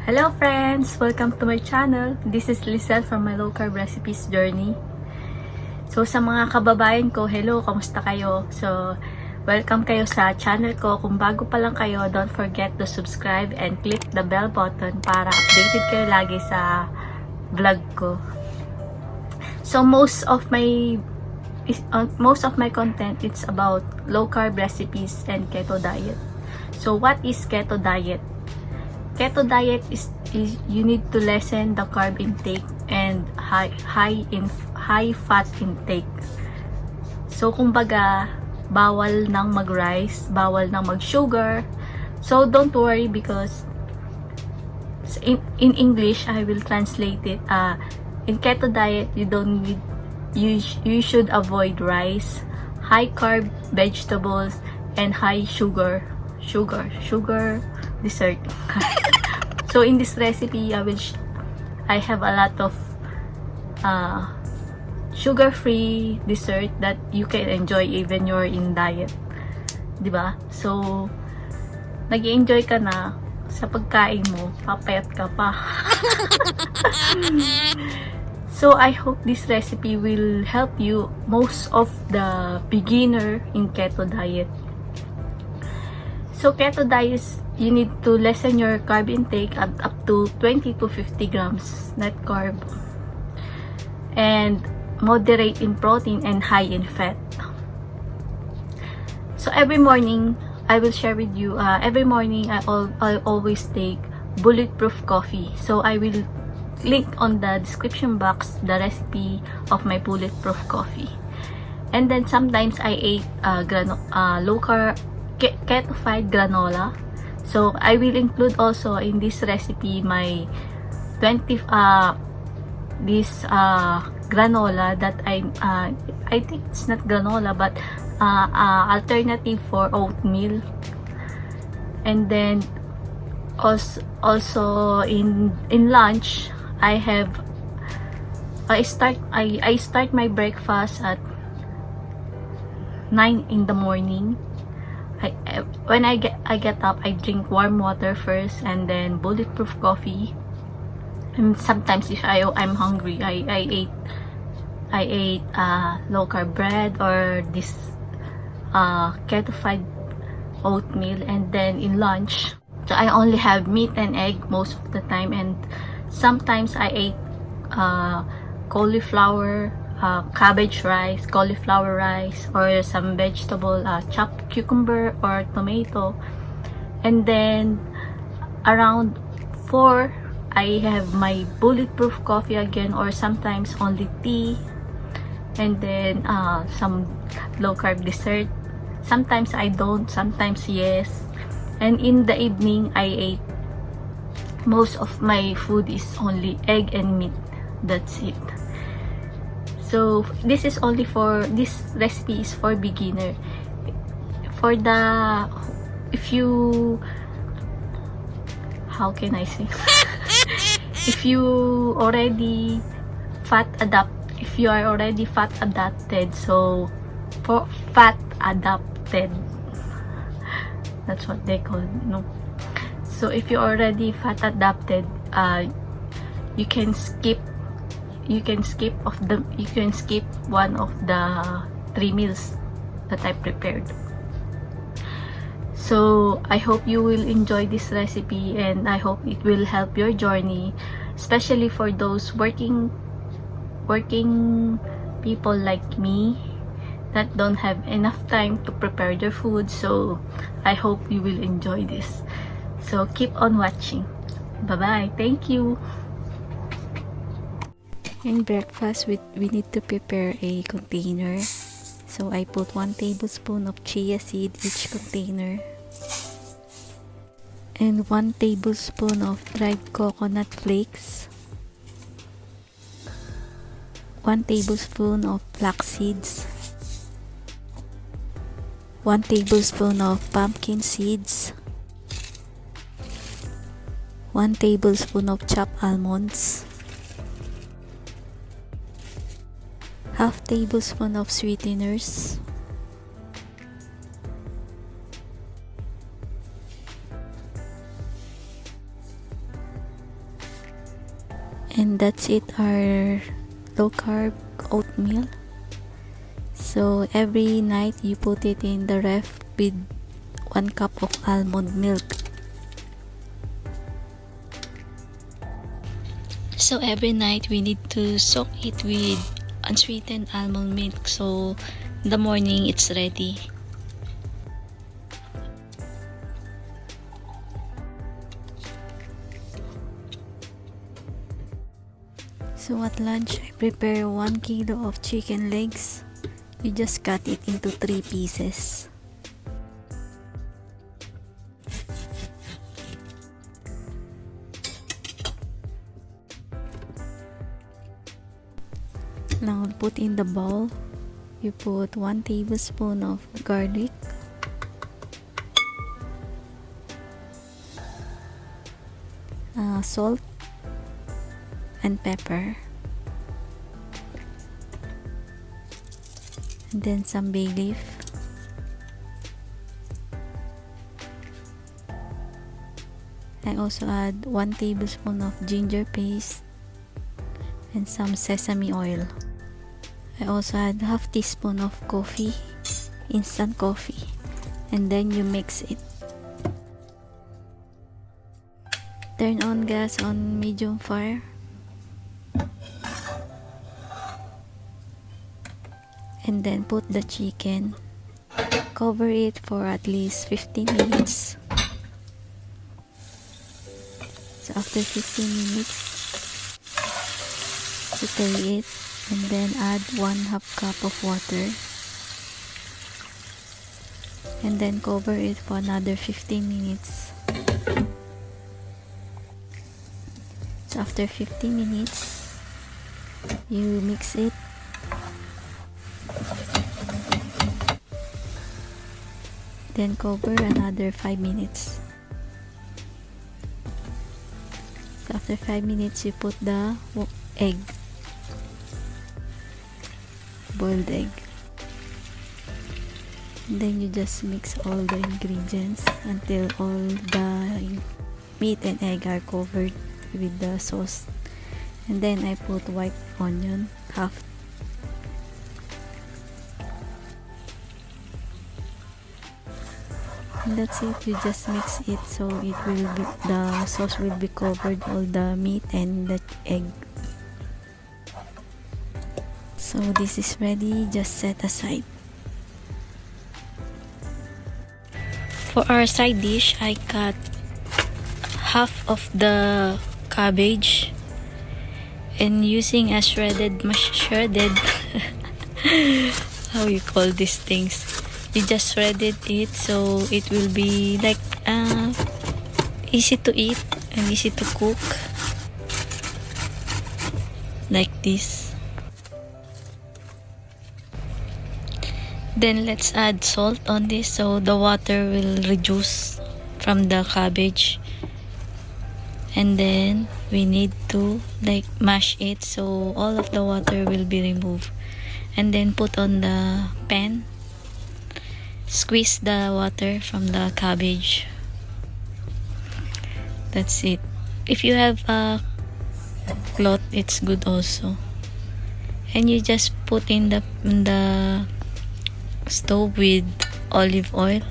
Hello friends! Welcome to my channel. This is Lizelle from my low carb recipes journey. So sa mga kababayan ko, hello, kamusta kayo? So welcome kayo sa channel ko. Kung bago pa lang kayo, don't forget to subscribe and click the bell button para updated kayo lagi sa vlog ko. So most of my content it's about low carb recipes and keto diet. So what is keto diet? Keto diet is you need to lessen the carb intake and high fat intake. So kumbaga bawal nang mag-rice, bawal nang mag-sugar. So don't worry because in English I will translate it. In keto diet you don't need you should avoid rice, high carb vegetables and high sugar dessert. So in this recipe I have a lot of sugar-free dessert that you can enjoy even you're in diet, diba? So nag-enjoy ka na sa pagkain mo, papayat ka pa. So I hope this recipe will help you, most of the beginner in keto diet. So keto diet, you need to lessen your carb intake up to 20 to 50 grams net carb and moderate in protein and high in fat. So every morning I will share with you, every morning I always take bulletproof coffee. So I will link on the description box the recipe of my bulletproof coffee. And then sometimes I ate low carb keto-fied granola. So I will include also in this recipe my granola that I think it's not granola but alternative for oatmeal. And then also in lunch I start my breakfast at 9 in the morning. When I get up, I drink warm water first and then bulletproof coffee. And sometimes if I'm hungry, I ate low carb bread or this keto-fied oatmeal. And then in lunch, so I only have meat and egg most of the time, and sometimes I ate cauliflower, cabbage rice, cauliflower rice, or some vegetable, chopped cucumber or tomato. And then around 4 I have my bulletproof coffee again, or sometimes only tea, and then some low carb dessert. Sometimes I don't, sometimes yes. And in the evening I ate, most of my food is only egg and meat. That's it. So this is only for, this recipe is for beginner. For the, if you, how can I say? If you already if you are already fat adapted, so for fat adapted, that's what they call, no? So if you already fat adapted, you can skip one of the 3 meals that I prepared. So I hope you will enjoy this recipe, and I hope it will help your journey, especially for those working people like me that don't have enough time to prepare their food. So I hope you will enjoy this. So keep on watching. Bye bye. Thank you. In breakfast, we need to prepare a container. So I put 1 tablespoon of chia seed each container, and 1 tablespoon of dried coconut flakes, 1 tablespoon of flax seeds, 1 tablespoon of pumpkin seeds, 1 tablespoon of chopped almonds, half tablespoon of sweeteners, And that's it, our low carb oatmeal. So every night you put it in the ref with 1 cup of almond milk. So every night we need to soak it with unsweetened almond milk, so in the morning it's ready. So at lunch, I prepare 1 kilo of chicken legs. You just cut it into 3 pieces. Now put in the bowl. You put 1 tablespoon of garlic, salt and pepper, and then some bay leaf, I also add 1 tablespoon of ginger paste and some sesame oil. I also add half teaspoon of coffee, instant coffee, and then you mix it. Turn on gas on medium fire. And then put the chicken. Cover it for at least 15 minutes. So after 15 minutes, saute it and then add 1/2 cup of water. And then cover it for another 15 minutes. So after 15 minutes, you mix it. Then cover another 5 minutes. So after 5 minutes, you put the egg, boiled egg. And then you just mix all the ingredients until all the meat and egg are covered with the sauce. And then I put white onion, half. And that's it. You just mix it so it will be, the sauce will be covered all the meat and the egg. So this is ready. Just set aside. For our side dish, I cut half of the cabbage and using a shredded how you call these things, you just shredded it so it will be like easy to eat and easy to cook, like this. Then let's add salt on this so the water will reduce from the cabbage. And then we need to like mash it so all of the water will be removed. And then put on the pan. Squeeze the water from the cabbage. That's it. If you have a cloth, it's good also. And you just put in the stove with olive oil.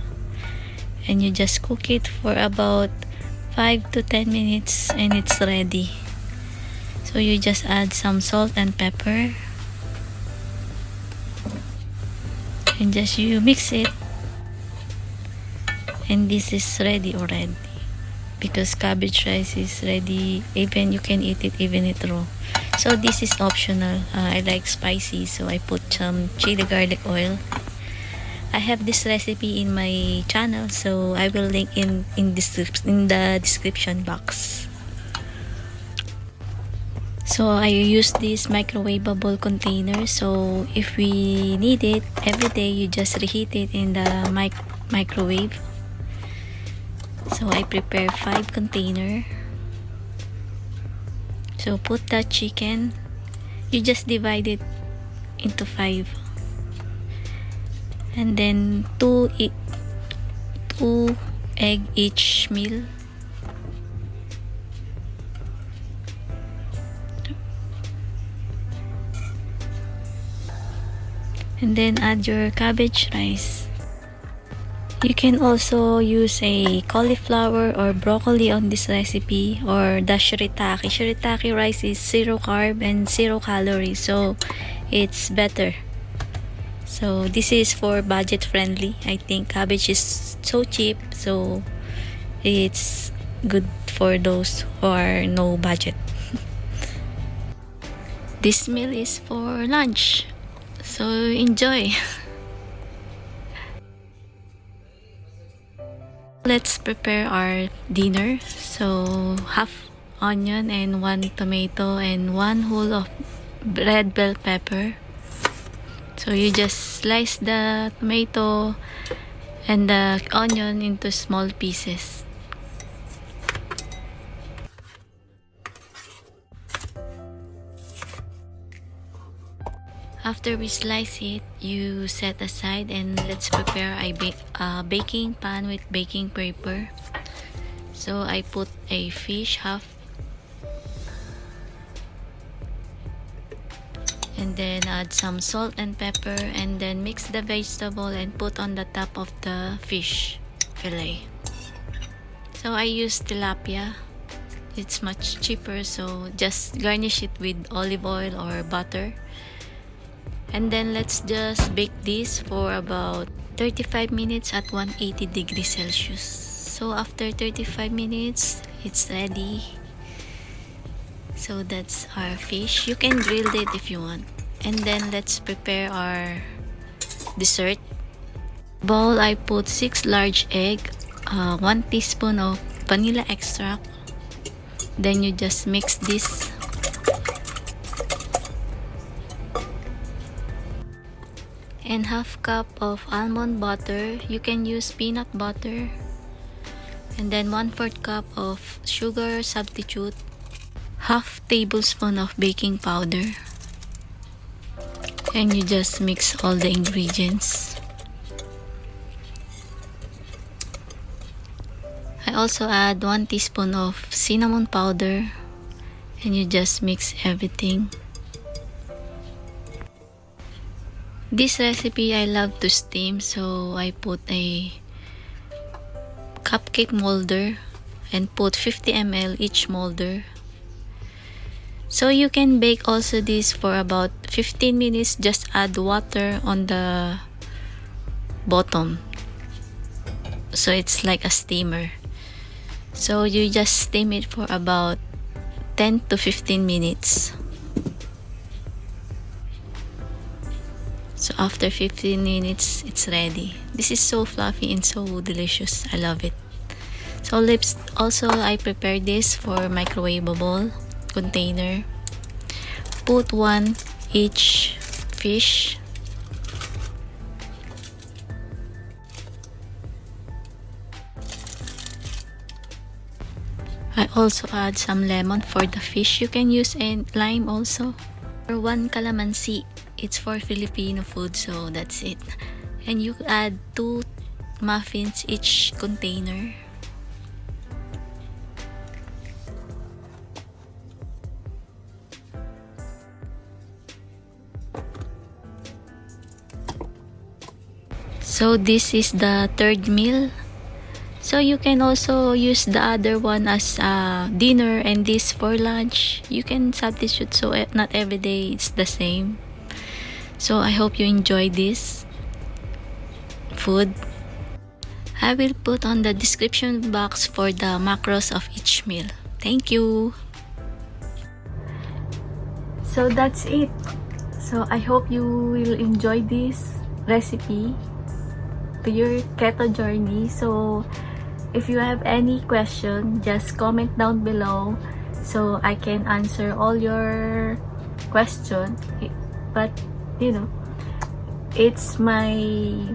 And you just cook it for about 5 to 10 minutes and it's ready. So you just add some salt and pepper and just you mix it, and this is ready already because cabbage rice is ready. Even you can eat it even it raw. So this is optional. I like spicy, so I put some chili garlic oil. I have this recipe in my channel, so I will link in the description box. So I use this microwavable container, so if we need it every day, you just reheat it in the microwave. So I prepare 5 container. So put the chicken, you just divide it into 5. And then 2 egg each meal. And then add your cabbage rice. You can also use a cauliflower or broccoli on this recipe, or the shirataki. Shirataki rice is 0 carb and 0 calories, so it's better. So this is for budget friendly. I think cabbage is so cheap, so it's good for those who are no budget. This meal is for lunch, so enjoy. Let's prepare our dinner. So half onion and 1 tomato and 1 whole of red bell pepper. So you just slice the tomato and the onion into small pieces. After we slice it, you set aside, and let's prepare a baking pan with baking paper. So I put a fish half, and then add some salt and pepper, and then mix the vegetable and put on the top of the fish fillet. So I use tilapia. It's much cheaper, so just garnish it with olive oil or butter. And then let's just bake this for about 35 minutes at 180 degrees Celsius. So after 35 minutes, it's ready. So that's our fish. You can grill it if you want. And then let's prepare our dessert. Bowl, I put 6 large egg, 1 teaspoon of vanilla extract. Then you just mix this. And half cup of almond butter. You can use peanut butter. And then 1/4 cup of sugar substitute. Half tablespoon of baking powder. And you just mix all the ingredients. I also add 1 teaspoon of cinnamon powder. And you just mix everything. This recipe I love to steam, so I put a cupcake molder and put 50 ml each molder. So you can bake also this for about 15 minutes. Just add water on the bottom, so it's like a steamer. So you just steam it for about 10 to 15 minutes. So after 15 minutes, it's ready. This is so fluffy and so delicious. I love it. So let's also, I prepared this for microwavable container. Put 1 each fish. I also add some lemon for the fish. You can use a lime also. Or 1 calamansi. It's for Filipino food, so that's it. And you add 2 muffins each container. So this is the 3rd meal. So you can also use the other one as dinner and this for lunch. You can substitute, so not every day it's the same. So I hope you enjoy this food. I will put on the description box for the macros of each meal. Thank you. So that's it. So I hope you will enjoy this recipe to your keto journey. So if you have any question, just comment down below so I can answer all your questions. But you know, it's my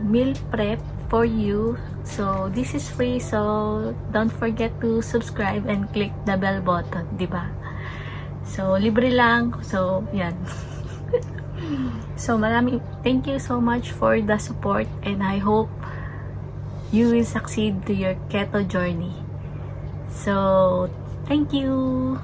meal prep for you. So this is free, so don't forget to subscribe and click the bell button, diba? So libre lang. So yan. So thank you so much for the support, and I hope you will succeed to your keto journey. So thank you.